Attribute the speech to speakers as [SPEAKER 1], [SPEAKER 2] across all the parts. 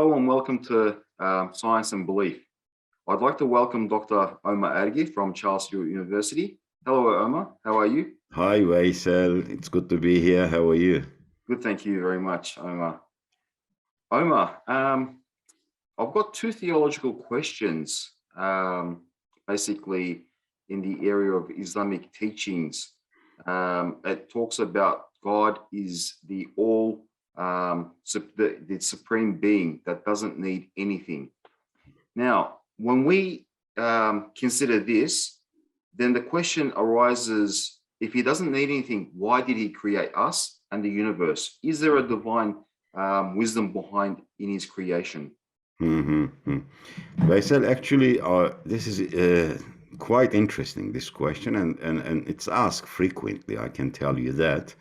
[SPEAKER 1] Hello and welcome to Science and Belief. I'd like to welcome Dr. Omer Atilla from Charles Sturt University. Hello, Omer. How are you?
[SPEAKER 2] Hi, Waisel. It's good to be here. How are you?
[SPEAKER 1] Good, thank you very much, Omer. Omer, I've got two theological questions, basically in the area of Islamic teachings. It talks about God is the the supreme being that doesn't need anything. Now, when we consider this, then the question arises, if he doesn't need anything, why did he create us and the universe? Is there a divine wisdom behind in his creation?
[SPEAKER 2] Waisel, actually, this is quite interesting, this question, and it's asked frequently, I can tell you that.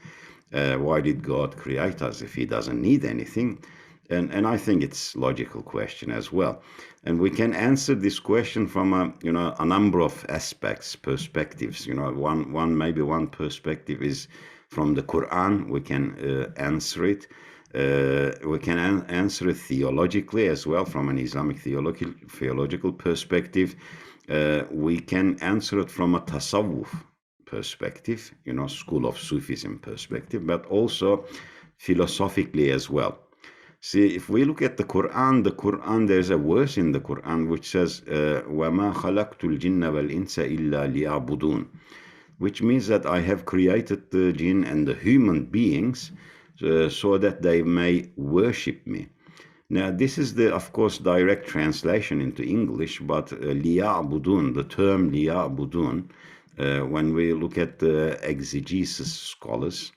[SPEAKER 2] Why did God create us if he doesn't need anything? And I think it's a logical question as well. And we can answer this question from a number of aspects, perspectives. Maybe one perspective is from the Quran. We can answer it. We can answer it theologically as well, from an Islamic theological perspective. We can answer it from a tasawwuf perspective, school of Sufism perspective, but also philosophically as well. See, if we look at the Quran, there's a verse in the Quran which says, وَمَا خَلَقْتُ الْجِنَّ وَالْإِنسَ إِلَّا لِيَعْبُدُونَ, which means that I have created the jinn and the human beings so that they may worship me. Now, this is of course, direct translation into English, but لِيَعْبُدُونَ, the term لِيَعْبُدُونَ, when we look at the exegesis scholars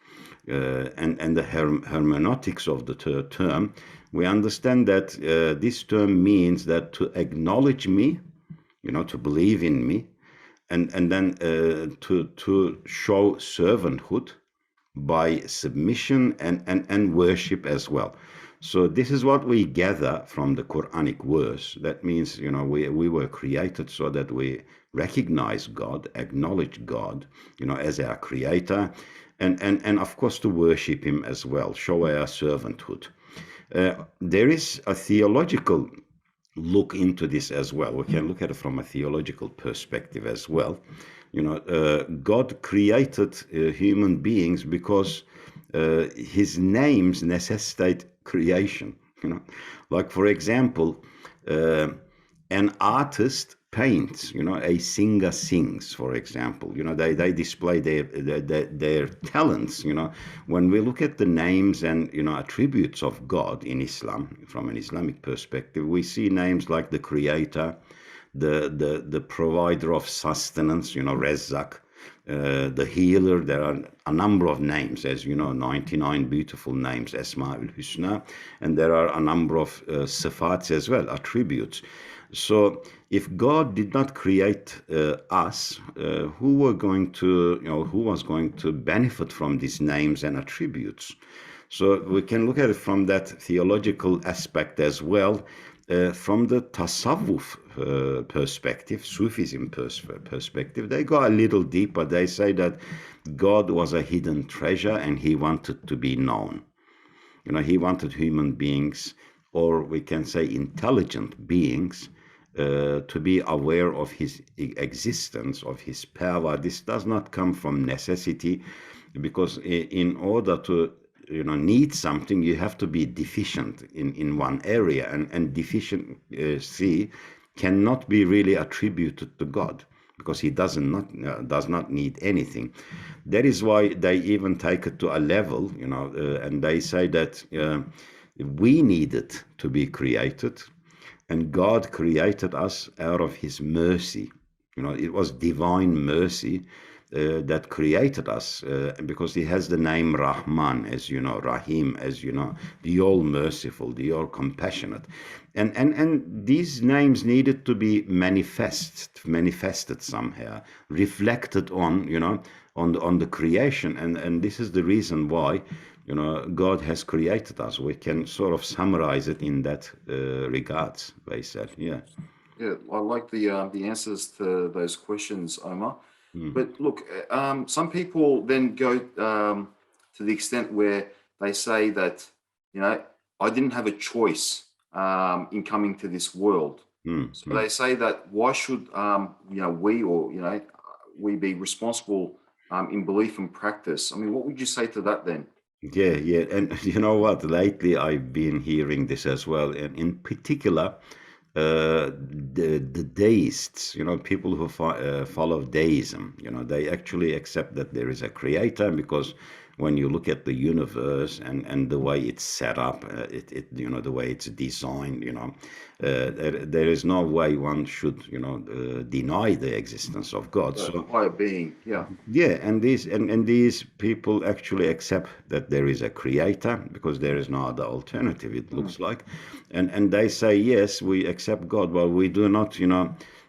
[SPEAKER 2] and the hermeneutics of the term, we understand that this term means that to acknowledge me, to believe in me, and then to show servanthood by submission and worship as well. So this is what we gather from the Quranic verse. That means, we were created so that we recognize God, acknowledge God, as our creator, and of course to worship him as well, show our servanthood. There is a theological look into this as well. We can look at it from a theological perspective as well. God created human beings because his names necessitate creation. Like, for example, an artist paints, a singer sings, for example. They display their talents. When we look at the names and attributes of God in Islam, from an Islamic perspective, we see names like the creator, the provider of sustenance, Rezzaq, the healer. There are a number of names, as 99 beautiful names, Asma'ul Husna, and there are a number of sifats as well, attributes. So if God did not create us, who was going to benefit from these names and attributes? So we can look at it from that theological aspect as well. From the tasawwuf perspective, Sufism perspective, they go a little deeper. They say that God was a hidden treasure and he wanted to be known. He wanted human beings, or we can say intelligent beings, to be aware of his existence, of his power. This does not come from necessity, because in order to need something, you have to be deficient in one area, and deficiency cannot be really attributed to God, because he does not need anything. That is why they even take it to a level, and they say that we needed to be created, and God created us out of his mercy. It was divine mercy that created us, because he has the name Rahman, as you know, Rahim, as you know, the all-merciful, the all-compassionate. And these names needed to be manifested somehow, reflected on, on the creation. And this is the reason why, God has created us. We can sort of summarize it in that regards, they said. Yeah.
[SPEAKER 1] Yeah, I like the answers to those questions, Omar. But look, some people then go to the extent where they say that, I didn't have a choice. in coming to this world. So they say that why should we, or we be responsible in belief and practice? I mean, what would you say to that then?
[SPEAKER 2] Yeah, yeah. And you know what? Lately, I've been hearing this as well. And in particular, the deists, people who follow deism, they actually accept that there is a creator, because when you look at the universe and the way it's set up, the way it's designed, there is no way one should, deny the existence of God. So
[SPEAKER 1] Higher being, yeah.
[SPEAKER 2] yeah, and these people actually accept that there is a creator, because there is no other alternative, it looks like. And they say, yes, we accept God, but we do not,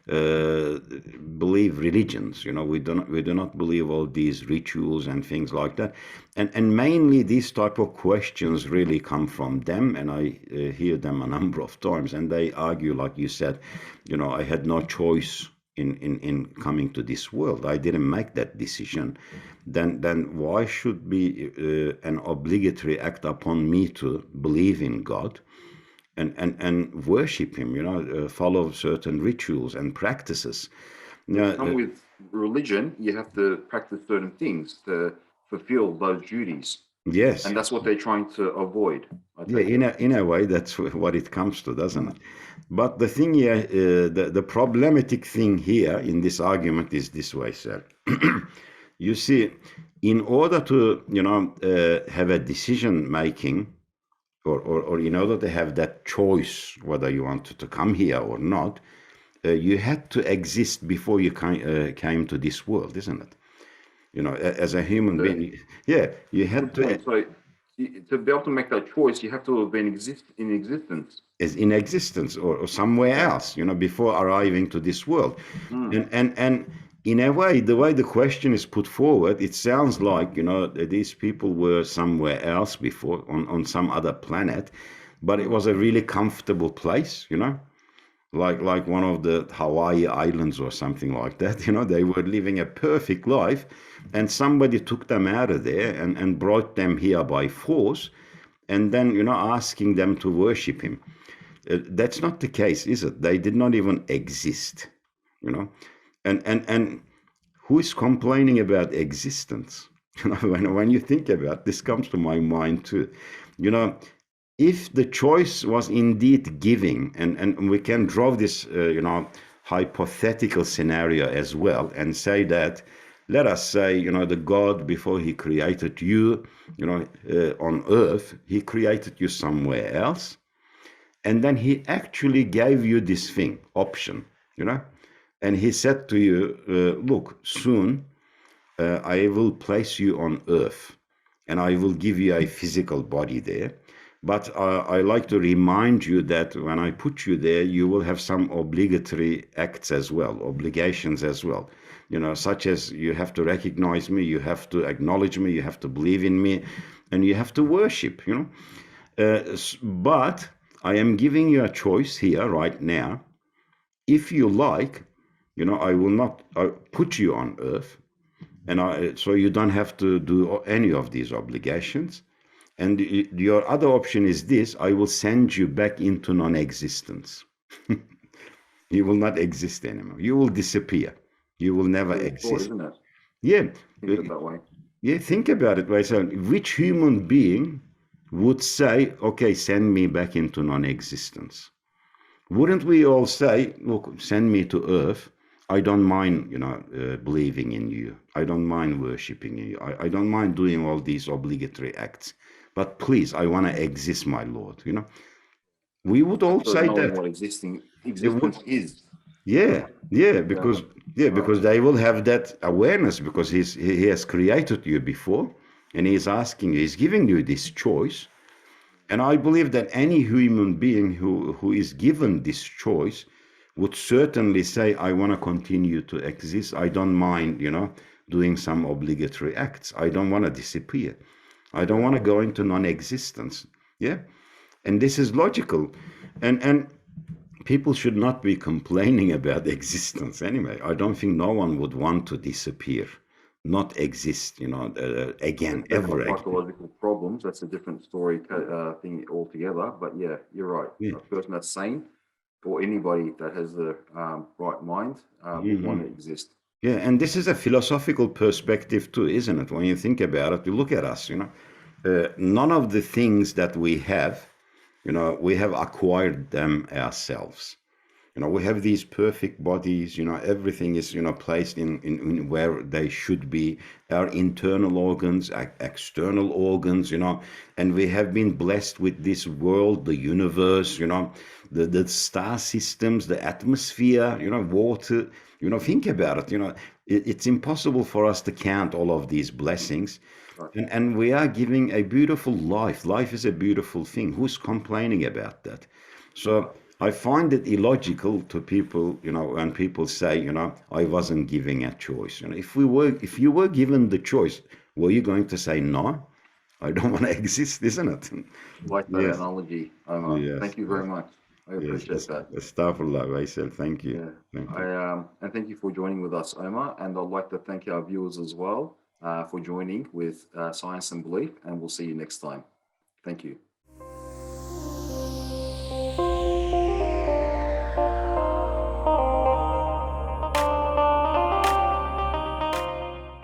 [SPEAKER 2] believe religions. We do not believe all these rituals and things like that. And mainly these type of questions really come from them, and I hear them a number of times, and they argue, like you said, I had no choice in coming to this world. I didn't make that decision. Then why should be an obligatory act upon me to believe in God and worship him, follow certain rituals and practices.
[SPEAKER 1] Come with religion, you have to practice certain things to fulfill those duties.
[SPEAKER 2] Yes.
[SPEAKER 1] And that's what they're trying to avoid.
[SPEAKER 2] Yeah, in a way, that's what it comes to, doesn't it? But the thing here, the problematic thing here in this argument is this way, sir. You see, in order to, have a decision making, or in order to have that choice whether you wanted to come here or not, you had to exist before you came to this world, isn't it? As a human being, yeah, you had to.
[SPEAKER 1] So to be able to make that choice, you have to have been in existence.
[SPEAKER 2] Is in existence or somewhere else, before arriving to this world. And in a way, the way the question is put forward, it sounds like, these people were somewhere else before, on some other planet, but it was a really comfortable place, like one of the Hawaii Islands or something like that. They were living a perfect life, and somebody took them out of there and brought them here by force, and then, asking them to worship him. That's not the case, is it? They did not even exist, and who is complaining about existence? When you think about this, comes to my mind too. If the choice was indeed giving, and we can draw this, hypothetical scenario as well, and say that, let us say, the God, before he created you, on earth, he created you somewhere else. And then he actually gave you this option, and he said to you, look, soon I will place you on earth, and I will give you a physical body there. But I like to remind you that when I put you there, you will have some obligatory acts as well, obligations as well, such as you have to recognize me, you have to acknowledge me, you have to believe in me, and you have to worship, but I am giving you a choice here right now. If you like, I will not put you on earth, and so you don't have to do any of these obligations. And your other option is this: I will send you back into non-existence. You will not exist anymore. You will disappear. You will never exist.
[SPEAKER 1] Isn't it?
[SPEAKER 2] Yeah.
[SPEAKER 1] Think of it that way.
[SPEAKER 2] Yeah, think about it. Which human being would say, okay, send me back into non-existence? Wouldn't we all say, look, send me to earth. I don't mind, believing in you. I don't mind worshiping you. I don't mind doing all these obligatory acts. But please, I want to exist, my Lord. We would all say that.
[SPEAKER 1] What existence is.
[SPEAKER 2] Yeah, because they will have that awareness, because he has created you before, and he's asking you, he's giving you this choice. And I believe that any human being who is given this choice would certainly say, I want to continue to exist. I don't mind, doing some obligatory acts. I don't want to disappear. I don't want to go into non-existence. Yeah. And this is logical. And people should not be complaining about existence anyway. I don't think no one would want to disappear. not exist, again,
[SPEAKER 1] If they've
[SPEAKER 2] ever
[SPEAKER 1] got
[SPEAKER 2] again.
[SPEAKER 1] psychological problems, that's a different story thing altogether. But yeah, you're right.
[SPEAKER 2] Yeah.
[SPEAKER 1] A person that's sane or anybody that has the right mind would want to exist.
[SPEAKER 2] Yeah, and this is a philosophical perspective too, isn't it? When you think about it, you look at us, none of the things that we have, we have acquired them ourselves. We have these perfect bodies, everything is, placed in where they should be, our internal organs, external organs, and we have been blessed with this world, the universe, the star systems, the atmosphere, water, think about it, it's impossible for us to count all of these blessings.
[SPEAKER 1] Right.
[SPEAKER 2] And we are giving a beautiful life. Life is a beautiful thing. Who's complaining about that? So I find it illogical to people, when people say, I wasn't given a choice. If you were given the choice, were you going to say no? I don't want to exist, isn't it?
[SPEAKER 1] Like that
[SPEAKER 2] Yes,
[SPEAKER 1] analogy, Omar.
[SPEAKER 2] yes,
[SPEAKER 1] Thank you
[SPEAKER 2] yes,
[SPEAKER 1] very much. I
[SPEAKER 2] yes.
[SPEAKER 1] appreciate that.
[SPEAKER 2] Astaghfirullah, Vaisal. Thank you.
[SPEAKER 1] Yeah.
[SPEAKER 2] Thank you.
[SPEAKER 1] And thank you for joining with us, Omar. And I'd like to thank our viewers as well for joining with Science and Belief. And we'll see you next time. Thank you.